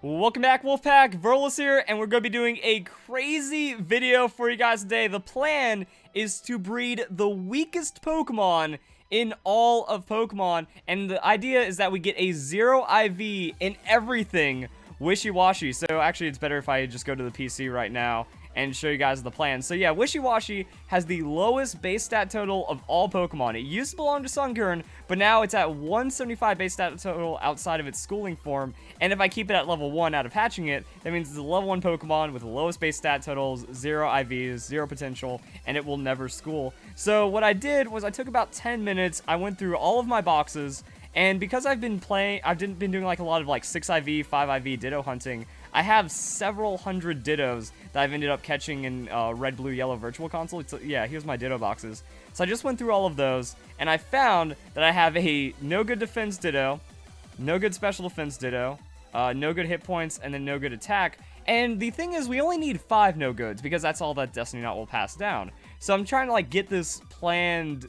Welcome back, Wolfpack. Verlis here, and we're going to be doing a crazy video for you guys today. The plan is to breed the weakest Pokemon in all of Pokemon, and the idea is that we get a 0 IV in everything Wishy-Washy. So actually, it's better if I just go to the PC right now and show you guys the plan. So yeah, Wishy-Washy has the lowest base stat total of all Pokemon. It used to belong to Sunkern, but now it's at 175 base stat total outside of its schooling form. And if I keep it at level 1 out of hatching it, that means it's a level 1 Pokemon with the lowest base stat totals, 0 IVs, 0 potential, and it will never school. So what I did was I took about 10 minutes, I went through all of my boxes, and because I've been doing like a lot of like 6 IV, 5 IV Ditto hunting, I have several hundred Dittos that I've ended up catching in Red, Blue, Yellow Virtual Console. Yeah, here's my Ditto boxes. So I just went through all of those, and I found that I have a no good defense Ditto, no good special defense Ditto, no good hit points, and then no good attack. And the thing is, we only need 5 no goods, because that's all that Destiny Knot will pass down. So I'm trying to like get this planned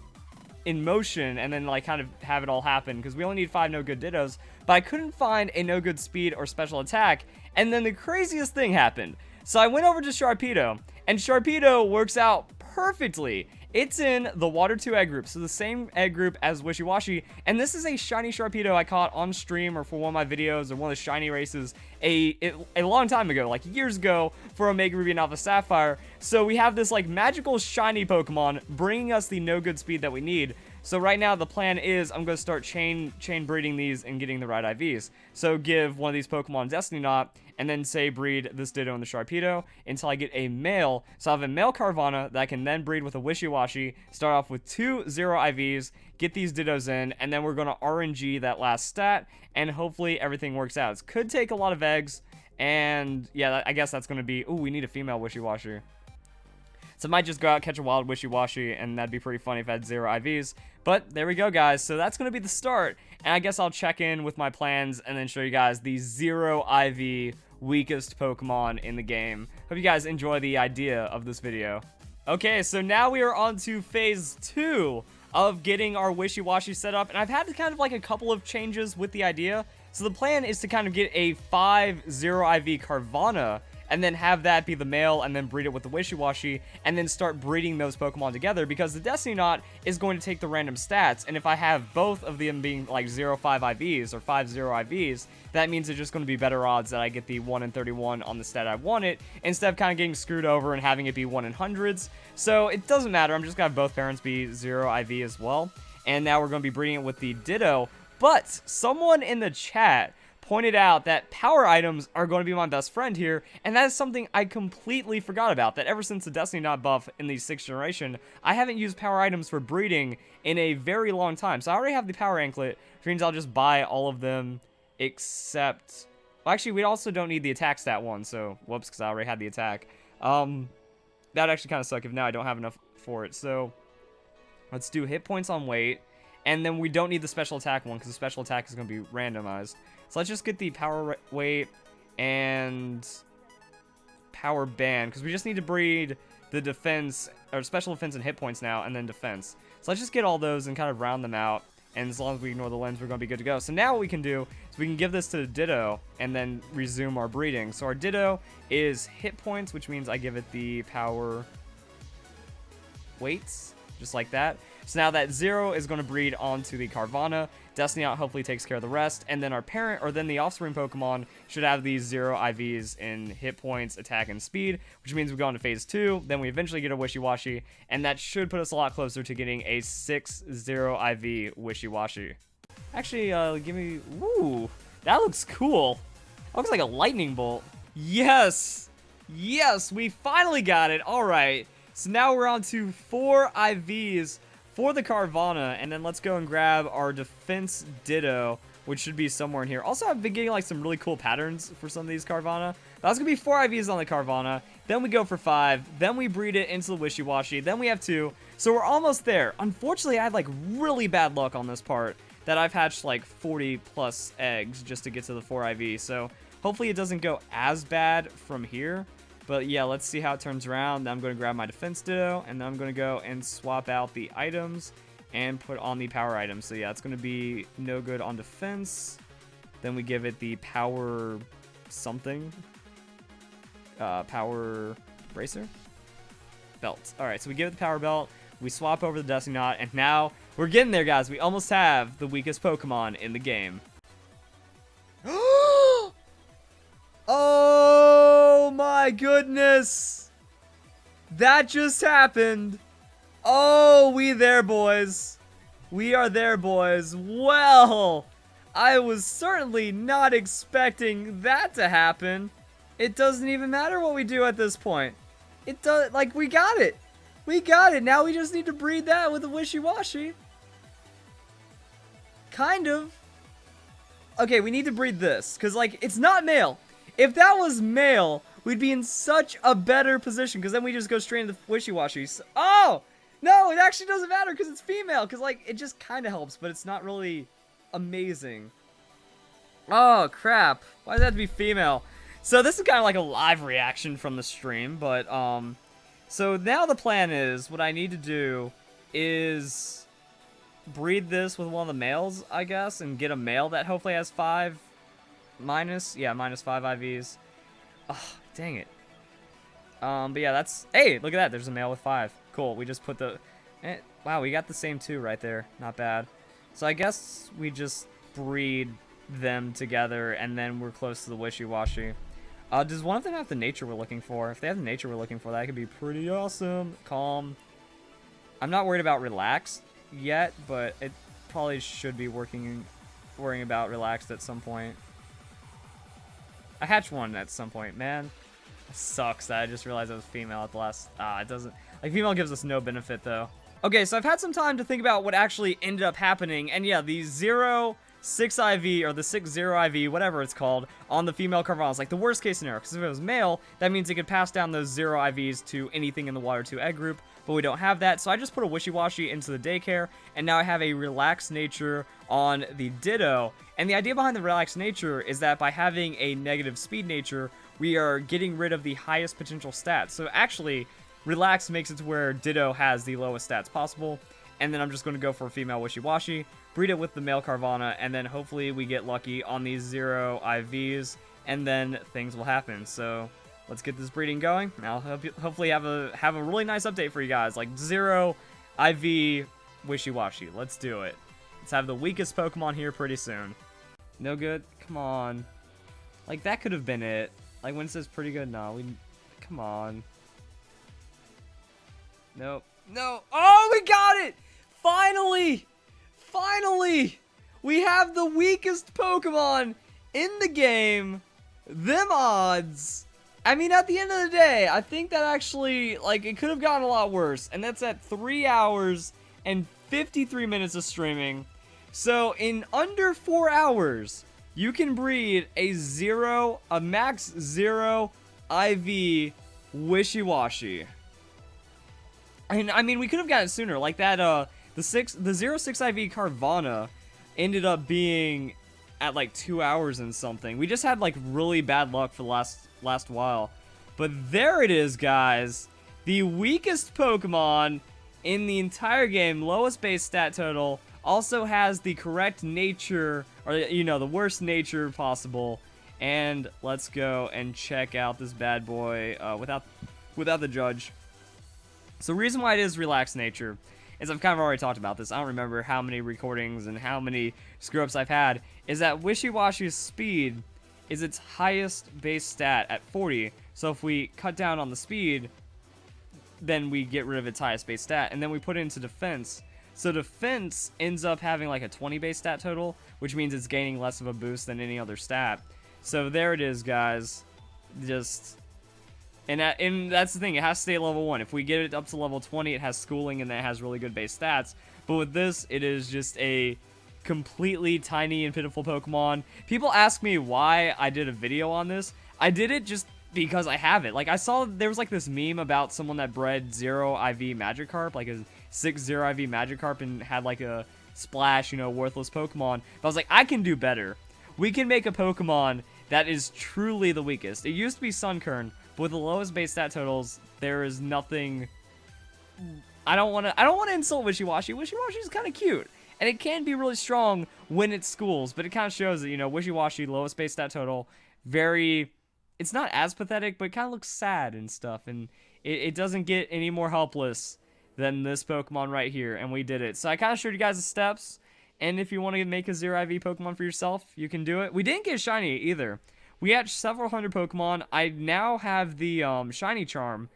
in motion and then like kind of have it all happen, because we only need 5 no good Dittos, but I couldn't find a no good speed or special attack. And then the craziest thing happened. So I went over to Sharpedo, and Sharpedo works out perfectly. It's in the Water 2 egg group, so the same egg group as Wishy-Washy, and this is a shiny Sharpedo I caught on stream or for one of my videos or one of the shiny races a long time ago, like years ago, for Omega Ruby and Alpha Sapphire. So we have this like magical shiny Pokemon bringing us the no good speed that we need. So right now the plan is I'm going to start chain breeding these and getting the right IVs. So give one of these Pokemon Destiny Knot, and then say breed this Ditto and the Sharpedo until I get a male. So I have a male Carvanha that I can then breed with a Wishy-Washy, start off with 2 0 IVs, get these Dittos in, and then we're going to RNG that last stat, and hopefully everything works out. It could take a lot of eggs, and yeah, I guess that's going to be... Ooh, we need a female Wishy-Washy. So I might just go out, catch a wild Wishy-Washy, and that'd be pretty funny if I had 0 IVs. But there we go, guys. So that's going to be the start. And I guess I'll check in with my plans and then show you guys the 0 IV weakest Pokemon in the game. Hope you guys enjoy the idea of this video. Okay, so now we are on to phase 2 of getting our Wishy-Washy set up. And I've had kind of like a couple of changes with the idea. So the plan is to kind of get a 5 0 IV Carvanha, and then have that be the male, and then breed it with the Wishy-Washy, and then start breeding those Pokemon together, because the Destiny Knot is going to take the random stats, and if I have both of them being like 0 5 IVs or 5 0 IVs, that means it's just going to be better odds that I get the 1 in 31 on the stat I want it, instead of kind of getting screwed over and having it be 1 in hundreds. So it doesn't matter, I'm just going to have both parents be 0 IV as well. And now we're going to be breeding it with the Ditto, but someone in the chat pointed out that power items are going to be my best friend here, and that is something I completely forgot about, that ever since the Destiny Knot buff in the 6th generation, I haven't used power items for breeding in a very long time. So I already have the power anklet, which means I'll just buy all of them except... Well, actually, we also don't need the attack stat one, so whoops, because I already had the attack. That'd actually kind of suck if now I don't have enough for it. So let's do hit points on weight, and then we don't need the special attack one, because the special attack is going to be randomized. So let's just get the power weight and power band, because we just need to breed the defense, or special defense and hit points now, and then defense. So let's just get all those and kind of round them out, and as long as we ignore the lens, we're going to be good to go. So now what we can do is we can give this to the Ditto and then resume our breeding. So our Ditto is hit points, which means I give it the power weights, just like that. So now that 0 is going to breed onto the Carvanha. Destiny Knot hopefully takes care of the rest. And then our parent, or then the offspring Pokemon, should have these 0 IVs in hit points, attack, and speed, which means we go into phase 2. Then we eventually get a Wishy-Washy, and that should put us a lot closer to getting a 6 0 IV Wishy-Washy. Actually, give me... Ooh, that looks cool. That looks like a lightning bolt. Yes! Yes, we finally got it. All right. So now we're on to 4 IVs for the Carvanha, and then let's go and grab our defense Ditto, which should be somewhere in here. Also, I've been getting like some really cool patterns for some of these Carvanha. That's gonna be 4 IVs on the Carvanha, then we go for 5, then we breed it into the Wishy-Washy, then we have 2, so we're almost there. Unfortunately, I had like really bad luck on this part, that I've hatched like 40 plus eggs just to get to the 4 IV, so hopefully it doesn't go as bad from here. But yeah, let's see how it turns around. Then I'm going to grab my defense Ditto, and then I'm going to go and swap out the items and put on the power items. So yeah, it's going to be no good on defense. Then we give it the power something. Power bracer? Belt. Alright, so we give it the power belt. We swap over the Destiny Knot. And now we're getting there, guys. We almost have the weakest Pokemon in the game. Oh my goodness. That just happened. Oh, we there, boys. We are there, boys. Well, I was certainly not expecting that to happen. It doesn't even matter what we do at this point. It does, like, we got it. We got it. Now we just need to breed that with a Wishy-Washy. Kind of. Okay, we need to breed this, because, like, it's not male. If that was male, we'd be in such a better position, because then we just go straight into Wishy-Washy. So, oh! No, it actually doesn't matter, because it's female, because, like, it just kind of helps, but it's not really amazing. Oh, crap. Why does that have to be female? So this is kind of like a live reaction from the stream, but, so now the plan is, what I need to do is breed this with one of the males, I guess, and get a male that hopefully has minus 5 IVs. Oh, dang it. But yeah, that's, hey, look at that, there's a male with 5. Cool, we just put the, wow, we got the same 2 right there, not bad. So I guess we just breed them together, and then we're close to the Wishy-Washy. Does one of them have the nature we're looking for? If they have the nature we're looking for, that could be pretty awesome. Calm. I'm not worried about relaxed yet, but it probably should be worrying about relaxed at some point. I hatched one at some point, man. It sucks that I just realized it was female at the last. It doesn't. Like, female gives us no benefit, though. Okay, so I've had some time to think about what actually ended up happening, and yeah, the 0-6 IV, or the 6-0 IV, whatever it's called, on the female Carvanha is like the worst case scenario, because if it was male, that means it could pass down those 0 IVs to anything in the Water 2 egg group, but we don't have that, so I just put a Wishy-Washy into the daycare, and now I have a relaxed nature on the Ditto. And the idea behind the relaxed nature is that by having a negative speed nature, we are getting rid of the highest potential stats. So actually, relaxed makes it to where Ditto has the lowest stats possible, and then I'm just going to go for a female Wishy-Washy, breed it with the male Carvanha, and then hopefully we get lucky on these 0 IVs, and then things will happen. So let's get this breeding going. I'll hopefully have a really nice update for you guys, like 0 IV Wishy-Washy. Let's do it. Let's have the weakest Pokemon here pretty soon. No good? Come on. Like, that could have been it. Like, when it says pretty good, no, come on. Nope. No. Oh, we got it! Finally! Finally! We have the weakest Pokemon in the game. Them odds. I mean, at the end of the day, I think that actually, like, it could have gotten a lot worse. And that's at 3 hours and 53 minutes of streaming. So, in under 4 hours, you can breed a max 0 IV Wishy-Washy. And, I mean, we could have gotten it sooner. Like that, the 0-6 IV Carvanha ended up being at, like, 2 hours and something. We just had, like, really bad luck for the last while. But there it is, guys. The weakest Pokemon in the entire game, lowest base stat total, also has the correct nature, or, you know, the worst nature possible. And let's go and check out this bad boy without the judge. So the reason why it is relaxed nature is, I've kind of already talked about this. I don't remember how many recordings and how many screw-ups I've had. Is that Wishy-Washy's speed is its highest base stat at 40. So if we cut down on the speed, then we get rid of its highest base stat. And then we put it into defense. So defense ends up having like a 20 base stat total, which means it's gaining less of a boost than any other stat. So there it is, guys. And that's the thing, it has to stay at level 1. If we get it up to level 20, it has schooling and then it has really good base stats. But with this, it is just a completely tiny and pitiful Pokemon. People ask me why I did a video on this. I did it just because I have it. Like, I saw there was like this meme about someone that bred 0 IV Magikarp, like a 6-0 IV Magikarp, and had like a splash, you know, worthless Pokemon. But I was like, I can do better. We can make a Pokemon that is truly the weakest. It used to be Sunkern, but with the lowest base stat totals, there is nothing. I don't want to insult Wishy-Washy. Wishy-Washy is kind of cute, and it can be really strong when it schools. But it kind of shows that, you know, Wishy-Washy, lowest base stat total, very, it's not as pathetic, but it kind of looks sad and stuff, and it doesn't get any more helpless than this Pokemon right here, and we did it. So I kind of showed you guys the steps, and if you want to make a 0 IV Pokemon for yourself, you can do it. We didn't get shiny either. We hatched several hundred Pokemon. I now have the shiny charm.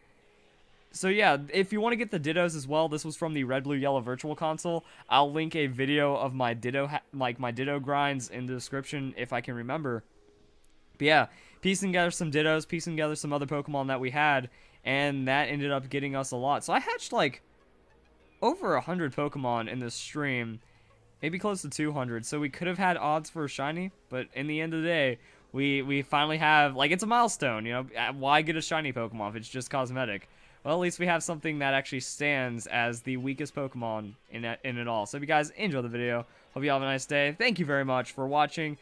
So yeah, if you want to get the Dittos as well, this was from the Red, Blue, Yellow Virtual Console. I'll link a video of my Ditto, my Ditto grinds in the description if I can remember. But yeah, piecing together some Dittos, piecing together some other Pokemon that we had, and that ended up getting us a lot. So I hatched like over 100 Pokemon in this stream, maybe close to 200. So we could have had odds for a shiny, but in the end of the day, we finally have, like, it's a milestone, you know. Why get a shiny Pokemon if it's just cosmetic? Well, at least we have something that actually stands as the weakest Pokemon in it all. So if you guys enjoyed the video, hope you all have a nice day. Thank you very much for watching.